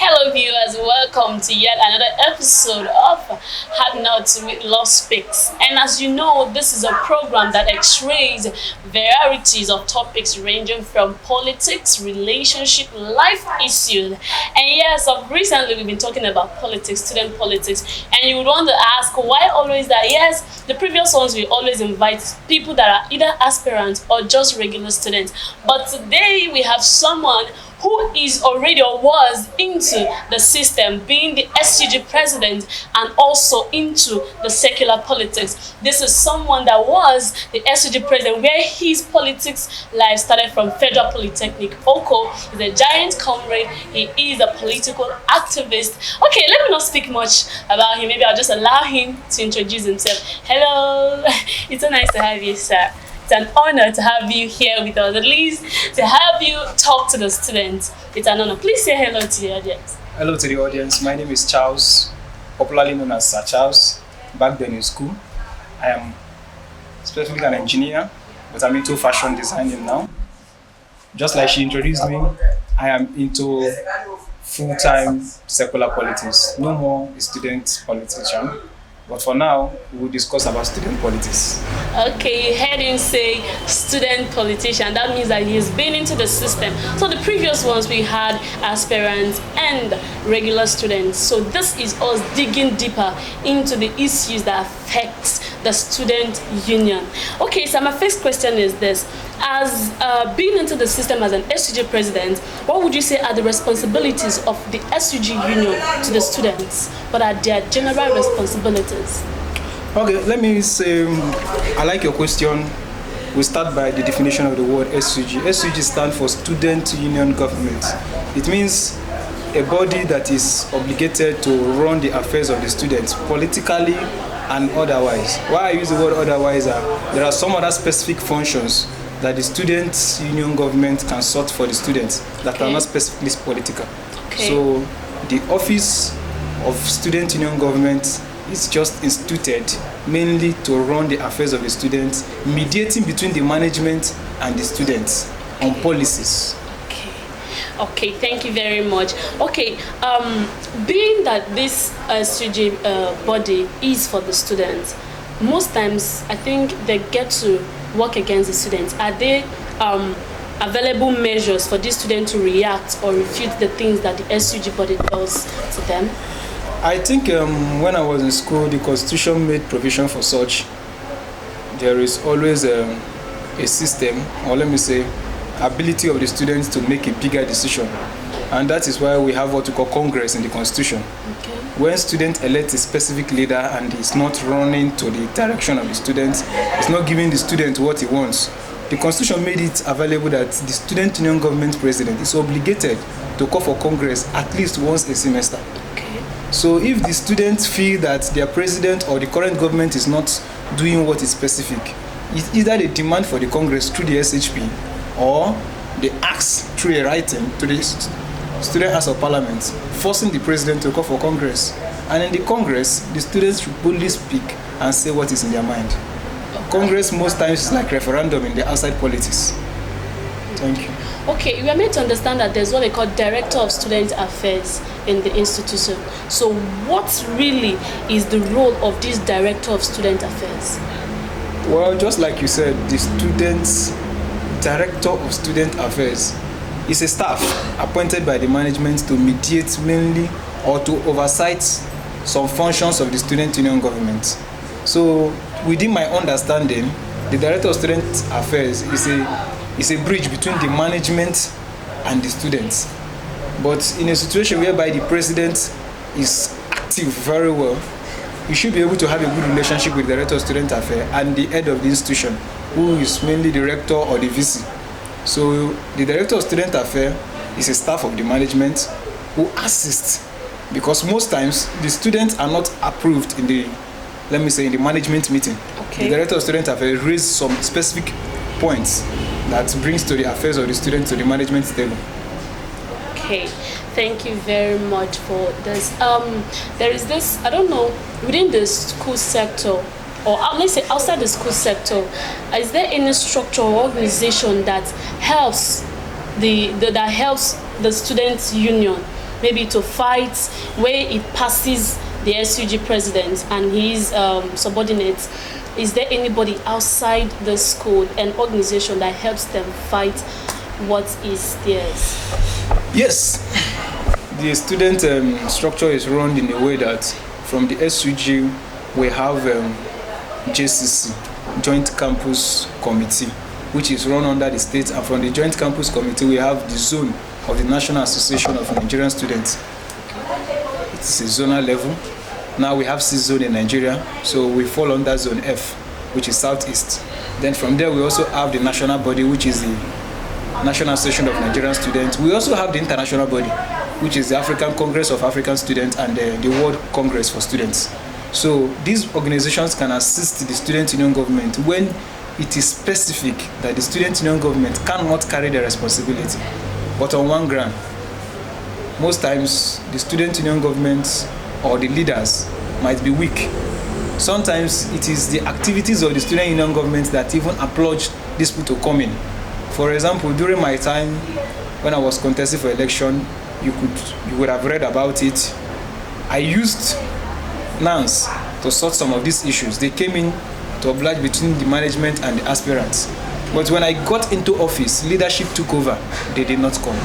Hello, viewers. Welcome to yet another episode of Hard Nuts with Love Speaks. And as you know, this is a program that x-rays varieties of topics ranging from politics, relationship, life issues. And yes, recently we've been talking about politics, student politics. And you would want to ask, why always that? Yes, the previous ones we always invite people that are either aspirants or just regular students. But today we have someone who is already or was into the system, being the SUG president and also into the secular politics. This is someone that was the SUG president, where his politics life started from Federal Polytechnic, Oko. He's a giant comrade. He is a political activist. Okay, let me not speak much about him. Maybe I'll just allow him to introduce himself. Hello, it's so nice to have you, sir. It's an honor to have you here with us, at least to have you talk to the students. It's an honor. Please say hello to the audience. Hello to the audience. My name is Charles, popularly known as Sir Charles. Back then in school, I am specifically an engineer, but I'm into fashion designing now. Just like she introduced me, I am into full-time secular politics. No more a student politician. But for now, we will discuss about student politics. Okay, you heard him say student politician. That means that he's been into the system. So the previous ones we had aspirants and regular students. So this is us digging deeper into the issues that affect the student union. Okay, so my first question is this. As being into the system as an SUG president, what would you say are the responsibilities of the SUG union to the students? What are their general responsibilities? Okay, let me say, I like your question. We start by the definition of the word SUG. SUG stands for Student Union Government. It means a body that is obligated to run the affairs of the students politically and otherwise. Why I use the word otherwise? There are some other specific functions that the student union government can sort for the students that are not specifically political. Okay. So the office of student union government is just instituted mainly to run the affairs of the students, mediating between the management and the students on policies. Okay, thank you very much. Okay, being that this SUG body is for the students, most times I think they get to work against the students. Are there available measures for this student to react or refute the things that the SUG body does to them? I think when I was in school, the Constitution made provision for such. There is always a system, or let me say, ability of the students to make a bigger decision. And that is why we have what we call Congress in the Constitution. Okay. When student elects a specific leader and is not running to the direction of the students, is not giving the student what he wants, the Constitution made it available that the student union government president is obligated to call for Congress at least once a semester. Okay. So if the students feel that their president or the current government is not doing what is specific, it's either they demand for the Congress through the SHP or they ask through a writing to the Student House of Parliament, forcing the president to call for Congress. And in the Congress, the students should boldly speak and say what is in their mind. Congress most times is like referendum in the outside politics. Thank you. Okay, we are made to understand that there's what they call Director of Student Affairs in the institution. So what really is the role of this Director of Student Affairs? Well, just like you said, the Director of Student Affairs is a staff appointed by the management to mediate mainly or to oversight some functions of the student union government. So within my understanding, the Director of Student Affairs is a bridge between the management and the students. But in a situation whereby the president is active very well, you should be able to have a good relationship with the Director of Student Affairs and the head of the institution, who is mainly the rector or the VC. So the Director of Student Affairs is a staff of the management who assists, because most times the students are not approved in the, let me say, in the management meeting. Okay. The Director of Student Affairs raises some specific points that brings to the affairs of the students to the management table. Okay, thank you very much for this. There is this, I don't know, within the school sector, or let's say outside the school sector, is there any structure or organization that helps that helps the students' union, maybe to fight where it passes the SUG president and his subordinates? Is there anybody outside the school, an organization that helps them fight what is theirs? Yes, the student structure is run in a way that from the SUG we have JCC, Joint Campus Committee, which is run under the state, and from the Joint Campus Committee we have the zone of the National Association of Nigerian Students. It's a zonal level. Now we have 6 zones in Nigeria, so we fall under Zone F, which is Southeast. Then from there we also have the national body, which is the National Association of Nigerian Students. We also have the international body, which is the African Congress of African Students and the World Congress for Students. So these organizations can assist the student union government when it is specific that the student union government cannot carry the responsibility. But on one ground, most times the student union government or the leaders might be weak. Sometimes it is the activities of the student union government that even applaud these people to come in. For example, during my time when I was contesting for election, you would have read about it. I used NANS to sort some of these issues. They came in to oblige between the management and the aspirants. But when I got into office, leadership took over. They did not come.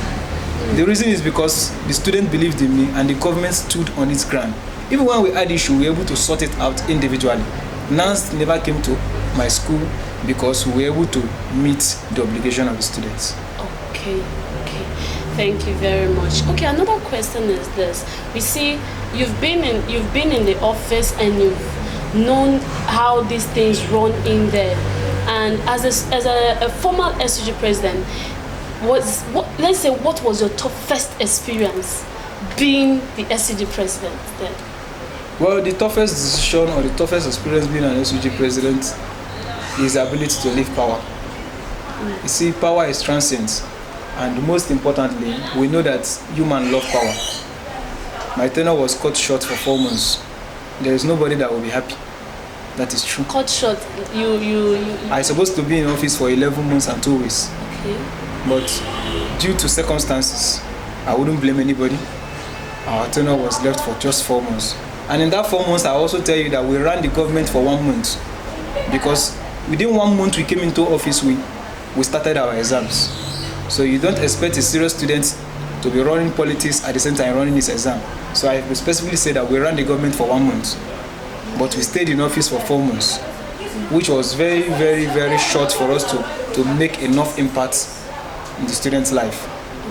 The reason is because the student believed in me and the government stood on its ground. Even when we had issue, we were able to sort it out individually. NANS never came to my school because we were able to meet the obligation of the students. Okay. Thank you very much. Okay, another question is this. We see you've been in the office and you've known how these things run in there. And as a former SUG president, what was your toughest experience being the SUG president then? Well, the toughest decision or the toughest experience being an SUG president is the ability to leave power. You see, power is transient, and most importantly, we know that humans love power. My tenure was cut short for 4 months. There is nobody that will be happy. That is true. Cut short. I was supposed to be in office for 11 months and 2 weeks. Okay. But due to circumstances, I wouldn't blame anybody. Our tenure was left for just 4 months. And in that 4 months, I also tell you that we ran the government for 1 month. Because within 1 month we came into office, we started our exams. So you don't expect a serious student to be running politics at the same time running his exam. So I specifically say that we ran the government for 1 month. But we stayed in office for 4 months, which was very, very, very short for us to make enough impact in the student's life.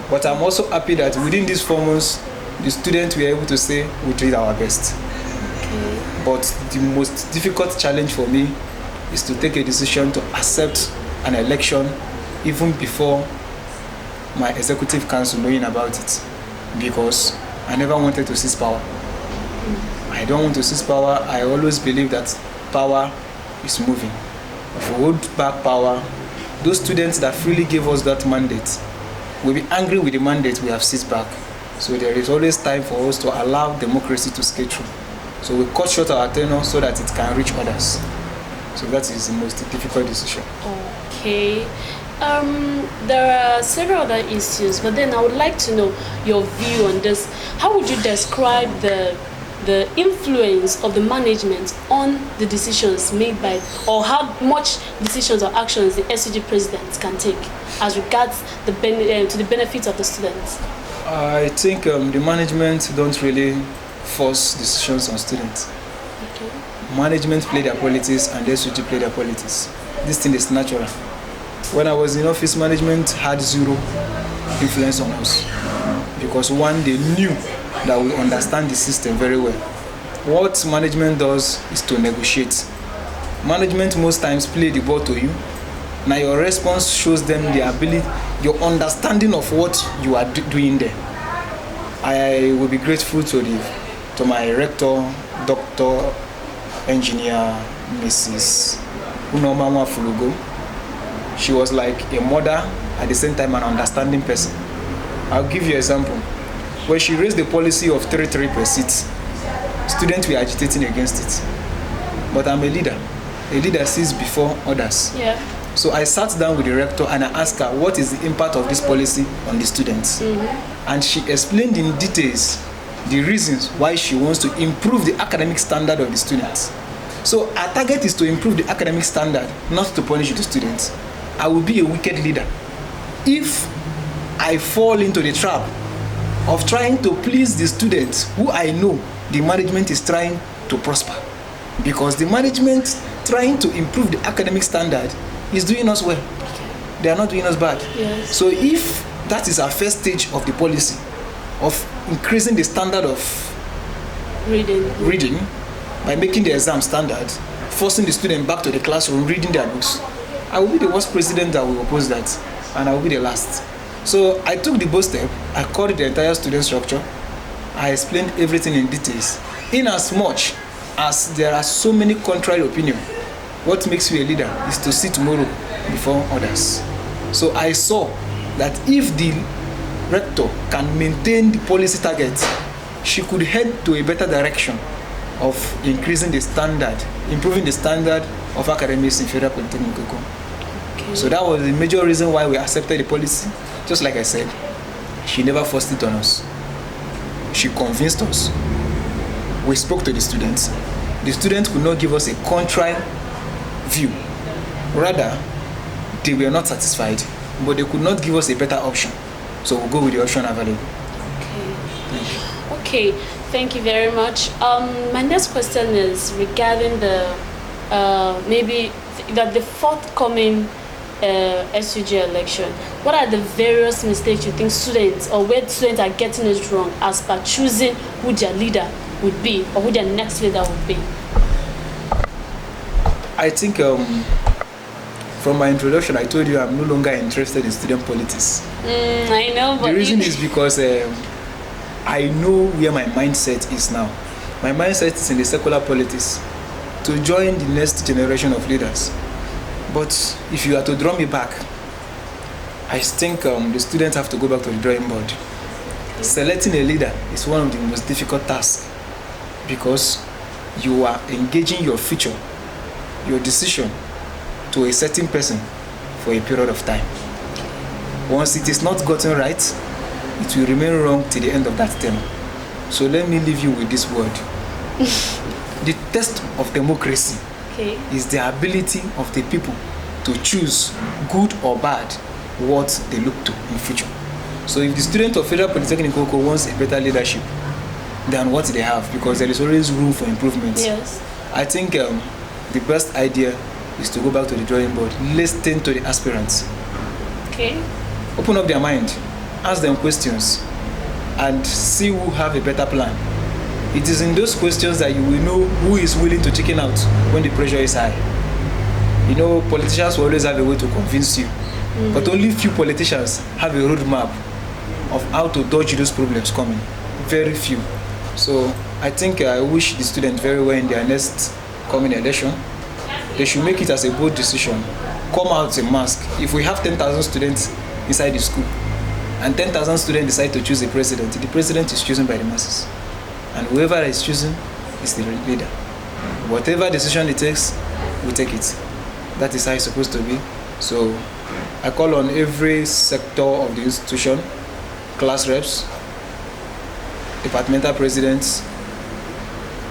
But I'm also happy that within these 4 months, the students were able to say we did our best. Okay. But the most difficult challenge for me is to take a decision to accept an election even before my executive council knowing about it, because I never wanted to seize power. I don't want to seize power. I always believe that power is moving. If we hold back power, those students that freely gave us that mandate will be angry with the mandate we have seized back. So there is always time for us to allow democracy to skate through. So we cut short our tenure so that it can reach others. So that is the most difficult decision. Okay. There are several other issues, but then I would like to know your view on this. How would you describe the influence of the management on the decisions made by, or how much decisions or actions the SUG president can take as regards to the benefits of the students? I think the management don't really force decisions on students. Okay. Management play their politics and the SUG play their politics. This thing is natural. When I was in office, management had zero influence on us because one, they knew that we understand the system very well. What management does is to negotiate. Management most times play the ball to you. Now your response shows them the ability, your understanding of what you are doing there. I will be grateful to my rector, Dr. Engineer Mrs. Unomama Fulugo. She was like a mother, at the same time an understanding person. I'll give you an example. When she raised the policy of 3-3 per seat, students were agitating against it. But I'm a leader. A leader sees before others. Yeah. So I sat down with the rector and I asked her what is the impact of this policy on the students. And she explained in details the reasons why she wants to improve the academic standard of the students. So our target is to improve the academic standard, not to punish the students. I will be a wicked leader if I fall into the trap of trying to please the students who I know the management is trying to prosper. Because the management trying to improve the academic standard is doing us well. They are not doing us bad. Yes. So if that is our first stage of the policy, of increasing the standard of reading by making the exam standard, forcing the student back to the classroom, reading their books, I will be the worst president that will oppose that, and I will be the last. So I took the bold step. I called the entire student structure. I explained everything in details. In as much as there are so many contrary opinions, what makes you a leader is to see tomorrow before others. So I saw that if the rector can maintain the policy target, she could head to a better direction of increasing the standard, improving the standard of academics in Federal Polytechnic Ikoko. Okay. So that was the major reason why we accepted the policy. Just like I said, she never forced it on us. She convinced us. We spoke to the students. The students could not give us a contrary view. Rather, they were not satisfied, but they could not give us a better option. So we'll go with the option available. Okay, thank you very much. My next question is regarding the maybe the forthcoming SUG election. What are the various mistakes you think students or where students are getting it wrong as per choosing who their leader would be or who their next leader would be? I think from my introduction, I told you I'm no longer interested in student politics. I know, but the reason is because I know where my mindset is now. My mindset is in the secular politics to join the next generation of leaders. But if you are to draw me back, I think the students have to go back to the drawing board. Selecting a leader is one of the most difficult tasks because you are engaging your future, your decision to a certain person for a period of time. Once it is not gotten right, it will remain wrong till the end of that term. So let me leave you with this word. The test of democracy is the ability of the people to choose good or bad what they look to in future. So if the student of Federal Polytechnic Ikoko wants a better leadership than what they have, because there is always room for improvement, yes, I think the best idea is to go back to the drawing board, listen to the aspirants. Okay. Open up their mind, ask them questions, and see who have a better plan. It is in those questions that you will know who is willing to chicken out when the pressure is high. You know, politicians will always have a way to convince you, but only few politicians have a roadmap of how to dodge those problems coming. Very few. So I think I wish the students very well in their next coming election. They should make it as a bold decision. Come out in mask. If we have 10,000 students inside the school and 10,000 students decide to choose the president is chosen by the masses. And whoever is chosen is the leader. Whatever decision it takes, we take it. That is how it's supposed to be. So I call on every sector of the institution, class reps, departmental presidents,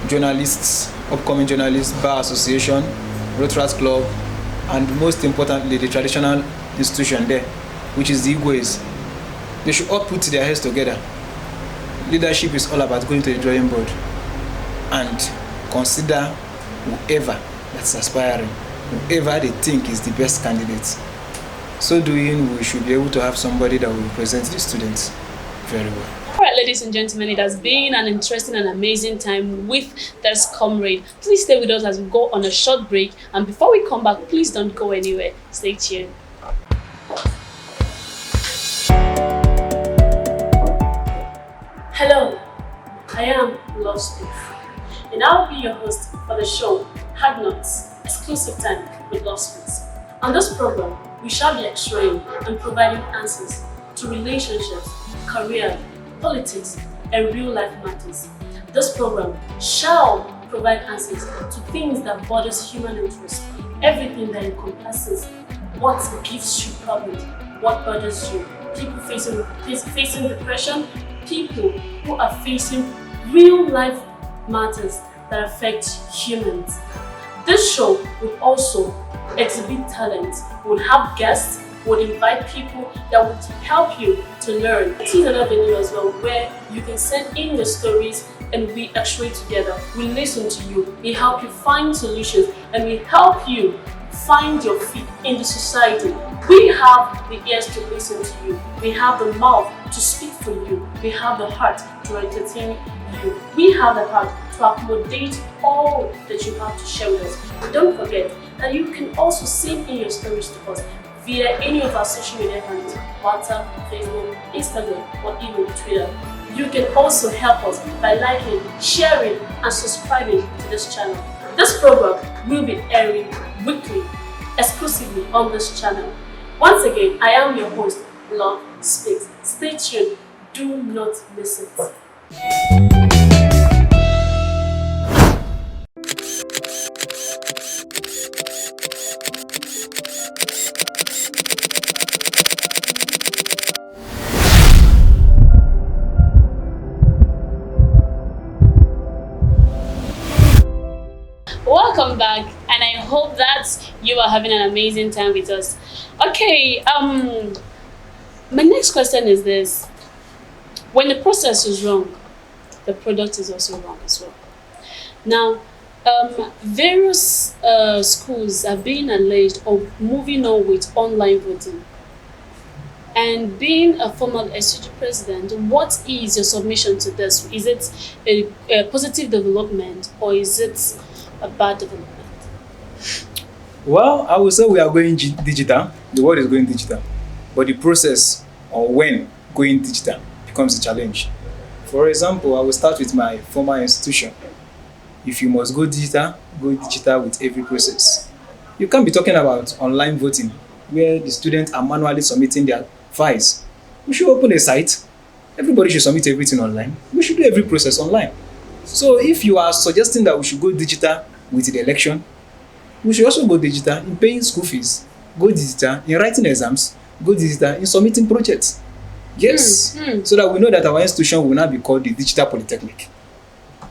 journalists, upcoming journalists, bar association, Rotary Club, and most importantly, the traditional institution there, which is the Igwes. They should all put their heads together. Leadership is all about going to the drawing board and consider whoever that's aspiring, whoever they think is the best candidate. So doing, we should be able to have somebody that will represent the students very well. All right, ladies and gentlemen, it has been an interesting and amazing time with this comrade. Please stay with us as we go on a short break. And before we come back, please don't go anywhere. Stay tuned. Hello, I am Love Speaks, and I'll be your host for the show Hard Knocks, Exclusive Time with Love Speaks. On this program, we shall be exploring and providing answers to relationships, career, politics, and real-life matters. This program shall provide answers to things that bothers human interest, everything that encompasses what gives you problems, what bothers you. People facing depression, people who are facing real life matters that affect humans. This show would also exhibit talent, would have guests, would invite people that would help you to learn. It is another venue as well where you can send in your stories and we actually together. We listen to you, we help you find solutions, and we help you find your feet in the society. We have the ears to listen to you. We have the mouth to speak for you. We have the heart to entertain you. We have the heart to accommodate all that you have to share with us. But don't forget that you can also send in your stories to us via any of our social media handles, WhatsApp, Facebook, Instagram, or even Twitter. You can also help us by liking, sharing, and subscribing to this channel. This program will be airing weekly, exclusively on this channel. Once again, I am your host, Love Speaks. Stay tuned. Do not miss it. Welcome back, and I hope that you are having an amazing time with us. Okay, my next question is this. When the process is wrong, the product is also wrong as well. Now, various schools are being alleged of moving on with online voting. And being a former SUG president, what is your submission to this? Is it a positive development or is it a bad development? Well, I would say we are going digital. The world is going digital. But the process or when going digital becomes a challenge. For example, I will start with my former institution. If you must go digital with every process. You can't be talking about online voting where the students are manually submitting their files. We should open a site. Everybody should submit everything online. We should do every process online. So if you are suggesting that we should go digital with the election, we should also go digital in paying school fees, go digital in writing exams, go digital in submitting projects. Yes, so that we know that our institution will now be called the Digital Polytechnic.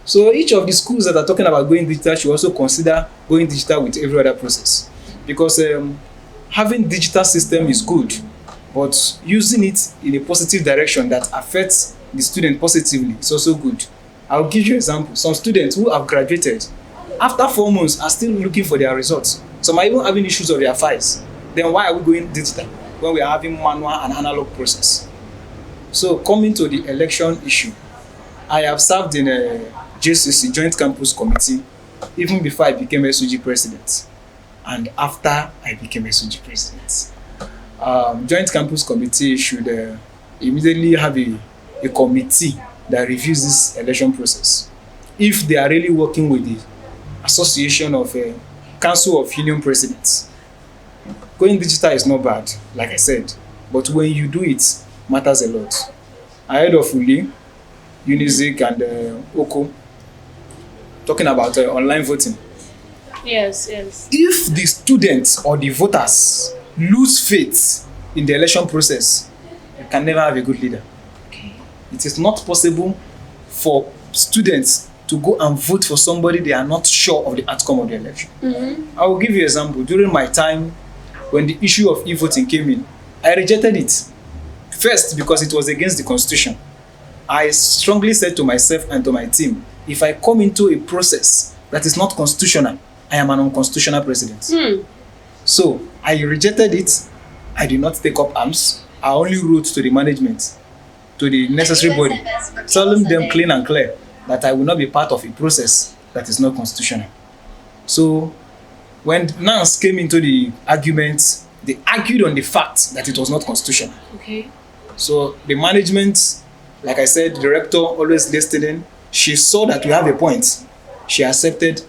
So each of the schools that are talking about going digital should also consider going digital with every other process. Because having digital system is good, but using it in a positive direction that affects the student positively is also good. I'll give you an example. Some students who have graduated, after 4 months, are still looking for their results. Some are even having issues of their files. Then why are we going digital when we are having manual and analog process? So coming to the election issue, I have served in a JCC, Joint Campus Committee, even before I became SUG president and after I became SUG president. Joint Campus Committee should immediately have a committee that reviews this election process. If they are really working with the Association of Council of Union Presidents, going digital is not bad, like I said, but when you do it, matters a lot. I heard of Uli, Unizik, and Oko talking about online voting. Yes. If the students or the voters lose faith in the election process, you can never have a good leader. Okay. It is not possible for students to go and vote for somebody they are not sure of the outcome of the election. I will give you an example. During my time, when the issue of e-voting came in, I rejected it. First, because it was against the Constitution. I strongly said to myself and to my team, if I come into a process that is not constitutional, I am an unconstitutional president. So I rejected it. I did not take up arms. I only wrote to the management, to the necessary body, telling them clean and clear that I will not be part of a process that is not constitutional. So when NANS came into the argument, they argued on the fact that it was not constitutional. Okay. So the management, like I said, the rector always listening, she saw that we have a point. She accepted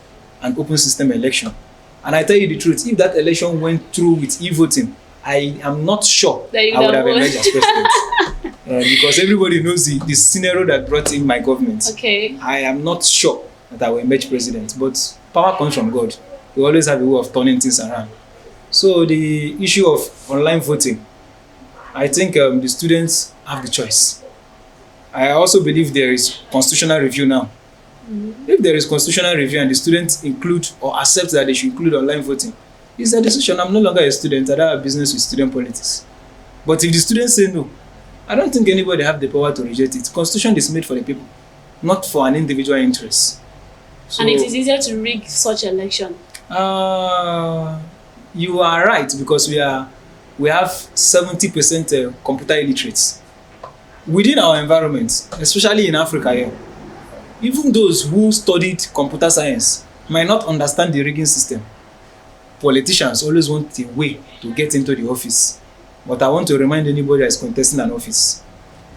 an open system election. And I tell you the truth, if that election went through with e-voting, I am not sure I would have emerged as president. Because everybody knows the scenario that brought in my government. Okay. I am not sure that I will emerge president, but power comes from God. We always have a way of turning things around. So the issue of online voting, I think the students have the choice. I also believe there is constitutional review now. If there is constitutional review and the students include or accept that they should include online voting, it's a decision. I'm no longer a student. I don't have business with student politics. But if the students say no, I don't think anybody have the power to reject it. Constitution is made for the people, not for an individual interest. So, And it is easier to rig such election. You are right, because we have 70% computer illiterates within our environment, especially in Africa here. Even those who studied computer science might not understand the rigging system. Politicians always want a way to get into the office. But I want to remind anybody that is contesting an office,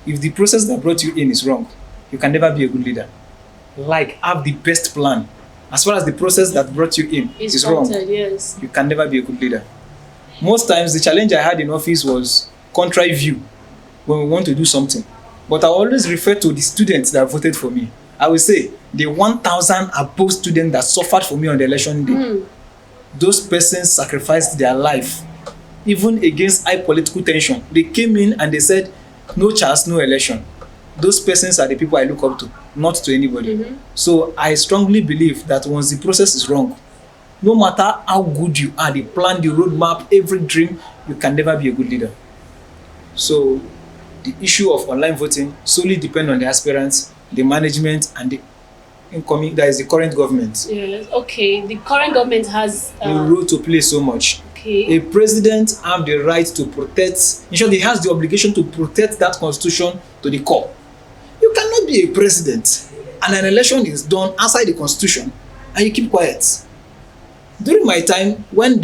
if the process that brought you in is wrong, you can never be a good leader. Like, have the best plan. As far as the process that brought you in is wrong, yes, you can never be a good leader. Most times, the challenge I had in office was contrary view when we want to do something. But I always refer to the students that voted for me. I will say, the 1,000 above students that suffered for me on the election day, those persons sacrificed their life, even against high political tension. They came in and they said, no chance, no election. Those persons are the people I look up to, not to anybody. So I strongly believe that once the process is wrong, no matter how good you are, the plan, the roadmap, every dream, you can never be a good leader. So the issue of online voting solely depends on the aspirants, the management, and the incoming, that is the current government. Yes, okay. The current government has a role to play so much. Okay. A president has the right to protect, in short, he has the obligation to protect that constitution to the core. You cannot be a president and an election is done outside the constitution and you keep quiet. During my time, when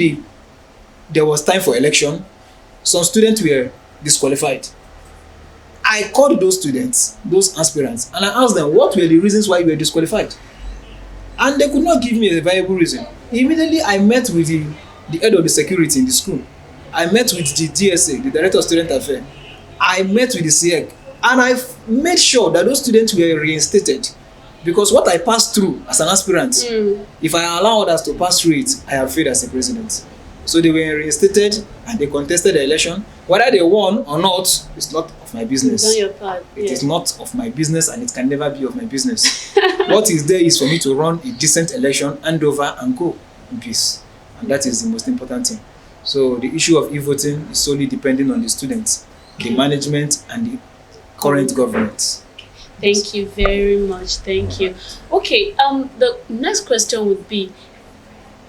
there was time for election, some students were disqualified. I called those students, those aspirants, and I asked them what were the reasons why you were disqualified. And they could not give me a viable reason. Immediately, I met with the head of the security in the school. I met with the DSA, the Director of Student Affairs. I met with the CIEC. And I made sure that those students were reinstated. Because what I passed through as an aspirant, if I allow others to pass through it, I have failed as a president. So they were reinstated and they contested the election. Whether they won or not, it's not of my business. You've done your part. It is not of my business and it can never be of my business. What is there is for me to run a decent election, hand over and go in peace. And that is the most important thing. So the issue of e-voting is solely depending on the students, the management, and the current government. Thank you very much. Thank you. Okay, the next question would be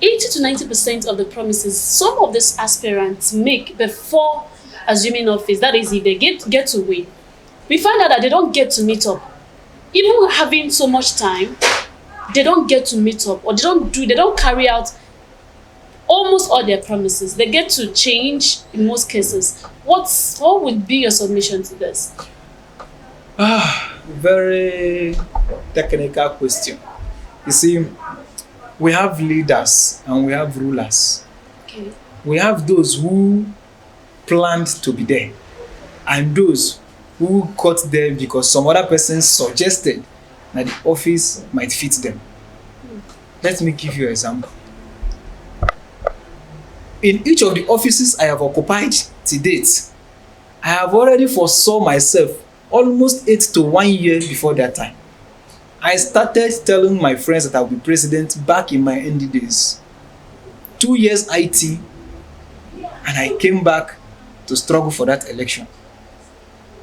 80 to 90% of the promises some of these aspirants make before assuming office, that is if they get to win, we find out that they don't get to meet up. Even having so much time, they don't get to meet up, or they don't carry out almost all their promises. They get to change in most cases. What would be your submission to this? Very technical question. You see, we have leaders and we have rulers. Okay. We have those who planned to be there and those who got there because some other person suggested that the office might fit them. Let me give you an example. In each of the offices I have occupied to date, I have already foresaw myself almost 8 to 1 year before that time. I started telling my friends that I will be president back in my ND days. 2 years IT, and I came back to struggle for that election.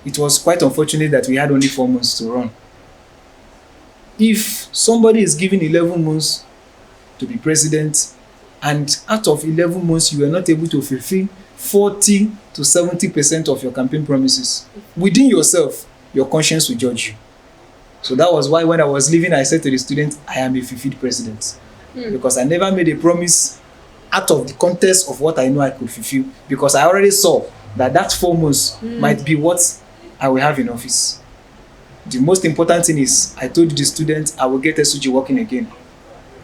It was quite unfortunate that we had only 4 months to run. If somebody is given 11 months to be president, and out of 11 months you are not able to fulfill 40 to 70% of your campaign promises, within yourself, your conscience will judge you. So that was why when I was leaving, I said to the students, I am a fulfilled president. Because I never made a promise out of the context of what I know I could fulfill, because I already saw that 4 months might be what I will have in office. The most important thing is, I told the students I will get SUG working again.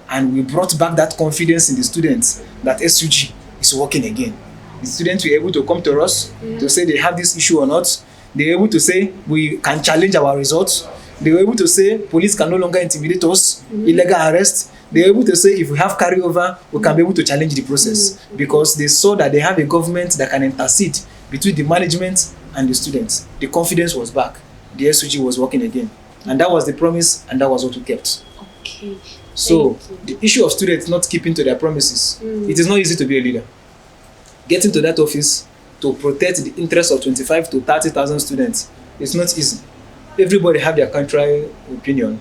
And we brought back that confidence in the students that SUG is working again. The students were able to come to us to say they have this issue or not. They were able to say we can challenge our results. They were able to say police can no longer intimidate us, illegal arrest. They were able to say if we have carryover, we can be able to challenge the process because they saw that they have a government that can intercede between the management and the students. The confidence was back. The SUG was working again. And that was the promise, and that was what we kept. Okay. So the issue of students not keeping to their promises, it is not easy to be a leader. Getting to that office to protect the interests of 25 to 30,000 students, it's not easy. Everybody have their contrary opinion.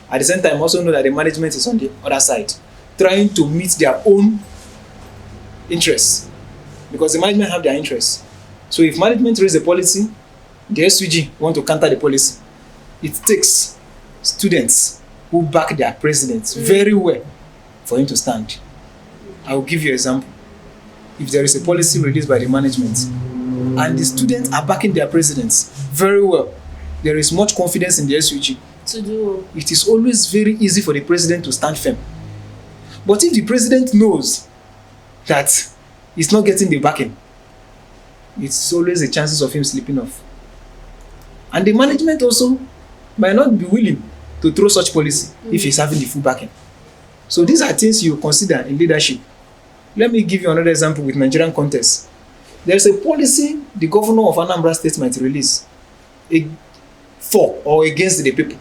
At the same time, also know that the management is on the other side, trying to meet their own interests, because the management have their interests. So if management raise a policy, the SUG want to counter the policy. It takes students who back their presidents very well for him to stand. I will give you an example. If there is a policy released by the management and the students are backing their presidents very well, there is much confidence in the SUG. To do. It is always very easy for the president to stand firm. But if the president knows that he's not getting the backing, it's always a chances of him slipping off. And the management also might not be willing to throw such policy if he's having the full backing. So these are things you consider in leadership. Let me give you another example with Nigerian context. There's a policy the governor of Anambra State might release for or against the people.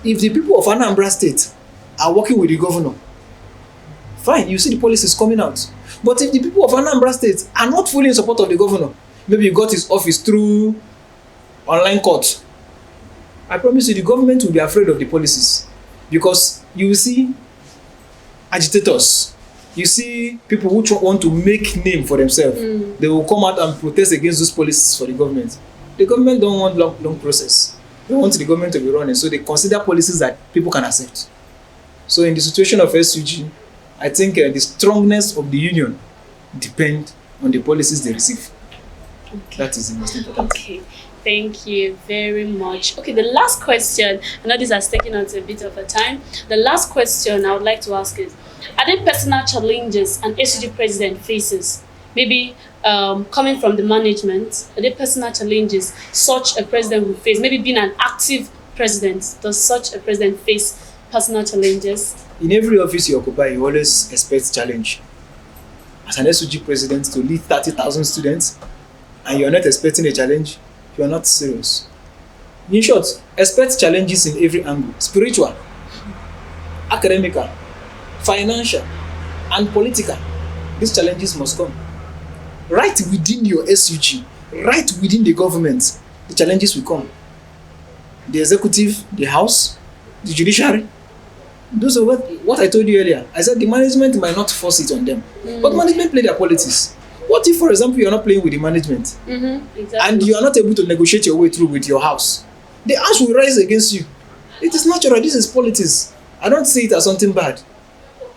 If the people of Anambra State are working with the governor, fine, you see the policies coming out. But if the people of Anambra State are not fully in support of the governor, maybe you got his office through online court, I promise you the government will be afraid of the policies, because you will see agitators, you see people who want to make name for themselves. They will come out and protest against those policies for the government. The government don't want long process. They want the government to be running, so they consider policies that people can accept. So in the situation of SUG, I think the strongness of the union depend on the policies they receive. Okay. That is the most important. Okay. Thank you very much. Okay, the last question, I know this has taken us a bit of a time. The last question I would like to ask is, are there personal challenges an SUG president faces? Maybe coming from the management, are there personal challenges such a president will face? Maybe being an active president, does such a president face personal challenges? In every office you occupy, you always expect challenge. As an SUG president to lead 30,000 students and you are not expecting a challenge, you are not serious. In short, expect challenges in every angle: spiritual, academical, financial, and political. These challenges must come. Right within your SUG, right within the government, the challenges will come. The executive, the house, the judiciary. Those are what I told you earlier. I said the management might not force it on them, but management play their politics. What if, for example, you are not playing with the management Exactly. and you are not able to negotiate your way through with your house? The house will rise against you. It is natural. This is politics. I don't see it as something bad.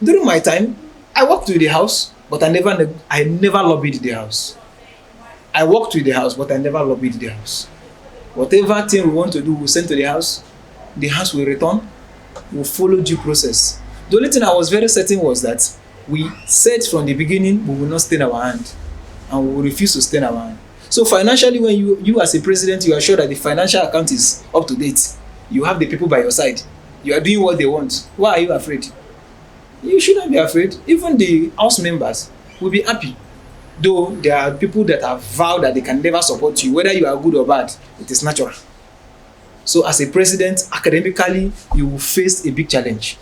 During my time, I worked with the house, but I never lobbied the house. I worked with the house, but I never lobbied the house. Whatever thing we want to do, we send to the house will return, will follow due process. The only thing I was very certain was that we said from the beginning we will not stain our hand, and we will refuse to stain our hand. So financially, when you as a president, you are sure that the financial account is up to date, you have the people by your side, you are doing what they want, why are you afraid? You shouldn't be afraid. Even the house members will be happy. Though there are people that have vowed that they can never support you, whether you are good or bad, it is natural. So as a president, academically, you will face a big challenge.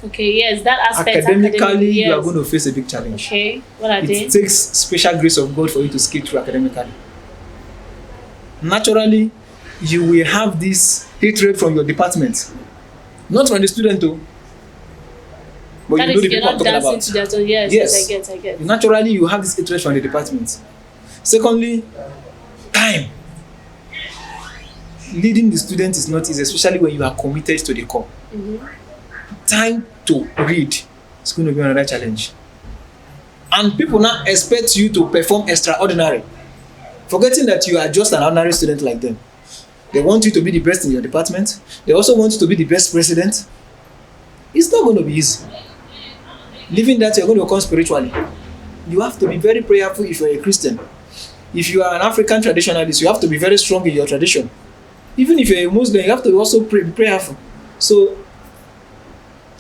Okay, yes, that aspect. Academically, yes. you are going to face a big challenge. Okay, what are they? It takes special grace of God for you to skate through academically. Naturally, you will have this hatred from your department, not from the student though, but That you know is, the you're people I'm not talking dancing about. to their tone. Yes, Yes. I get. Naturally, you have this hatred from the department. Secondly, time. Leading the student is not easy, especially when you are committed to the core. Time to read is going to be another challenge. And people now expect you to perform extraordinary, forgetting that you are just an ordinary student like them. They want you to be the best in your department. They also want you to be the best president. It's not going to be easy. Leaving that, you're going to come spiritually. You have to be very prayerful if you're a Christian. If you are an African traditionalist, you have to be very strong in your tradition. Even if you're a Muslim, you have to also be prayerful. So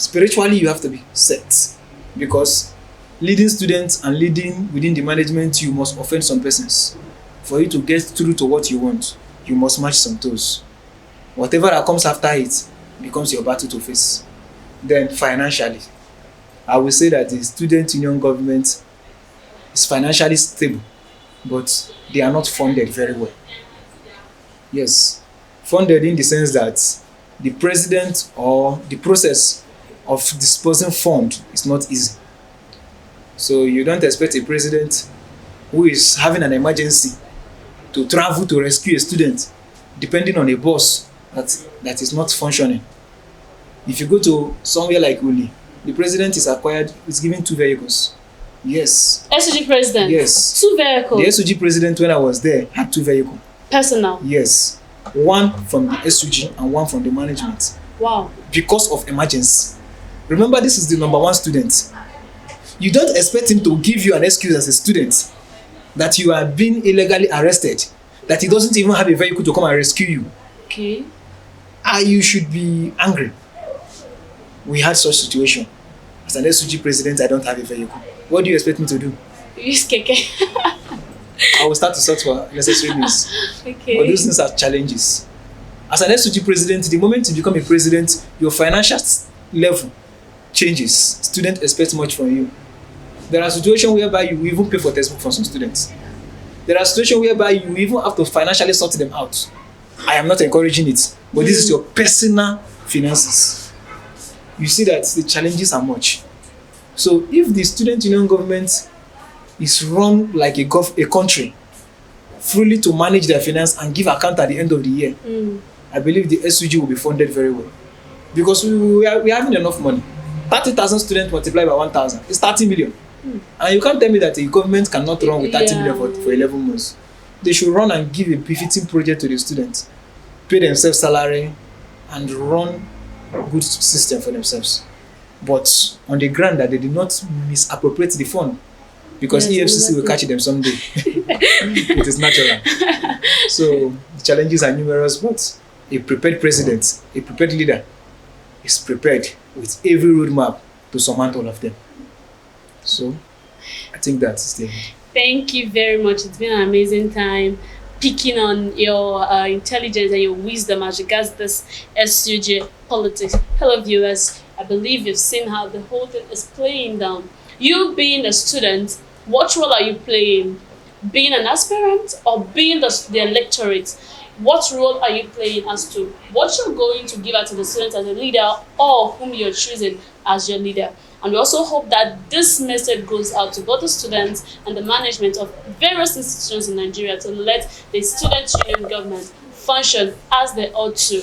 spiritually you have to be set, because leading students and leading within the management, you must offend some persons. For you to get through to what you want, you must match some toes. Whatever that comes after it becomes your battle to face. Then financially, I will say that the student union government is financially stable, but they are not funded very well. Yes, funded in the sense that the president or the process of dispersing fund is not easy. So you don't expect a president who is having an emergency to travel to rescue a student depending on a bus that is not functioning. If you go to somewhere like Uli, the president is given 2 vehicles. Yes. SUG president? Yes. 2 vehicles? The SUG president, when I was there, had 2 vehicles. Personal? Yes. One from the SUG and one from the management. Wow. Because of emergency. Remember, this is the #1 student. You don't expect him to give you an excuse as a student that you are being illegally arrested, that he doesn't even have a vehicle to come and rescue you. Okay. You should be angry. We had such situation. As an SUG president, I don't have a vehicle. What do you expect me to do? Use keke. I will start to search for necessary means. Okay. But those things are challenges. As an SUG president, the moment you become a president, your financial level changes. Students expect much from you. There are situations whereby you even pay for textbook for some students. There are situations whereby you even have to financially sort them out. I am not encouraging it, but this is your personal finances. You see that the challenges are much. So if the student union government is run like a country, fully to manage their finance and give account at the end of the year, I believe the SUG will be funded very well. Because we are having enough money. 30,000 students multiplied by 1,000 is 30 million. And you can't tell me that a government cannot run with 30 million for 11 months. They should run and give a befitting project to the students, pay themselves salary, and run good system for themselves. But on the ground that they did not misappropriate the fund, because EFCC will catch them someday. It is natural. So the challenges are numerous, but a prepared president, a prepared leader is prepared with every roadmap to surmount all of them. So I think that's the. Thank you very much. It's been an amazing time picking on your intelligence and your wisdom as regards this SUG politics. Hello viewers, I believe you've seen how the whole thing is playing down. You being a student, what role are you playing? Being an aspirant or being the electorate? What role are you playing as to what you're going to give out to the students as a leader or whom you're choosing as your leader? And we also hope that this message goes out to both the students and the management of various institutions in Nigeria to let the student union government function as they ought to,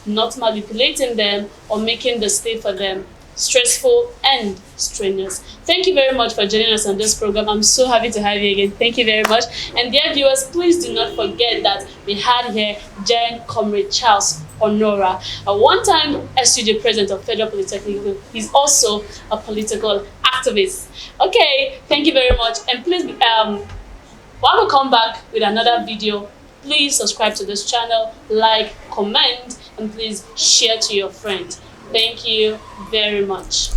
not manipulating them or making the stay for them stressful and strenuous. Thank you very much for joining us on this program. I'm so happy to have you again. Thank you very much. And dear viewers, please do not forget that we had here Giant Comr Charles Onuorah, a one-time SUG president of Federal Polytechnic. He's also a political activist. Okay, thank you very much. And please, while we come back with another video, please subscribe to this channel, like, comment, and please share to your friends. Thank you very much.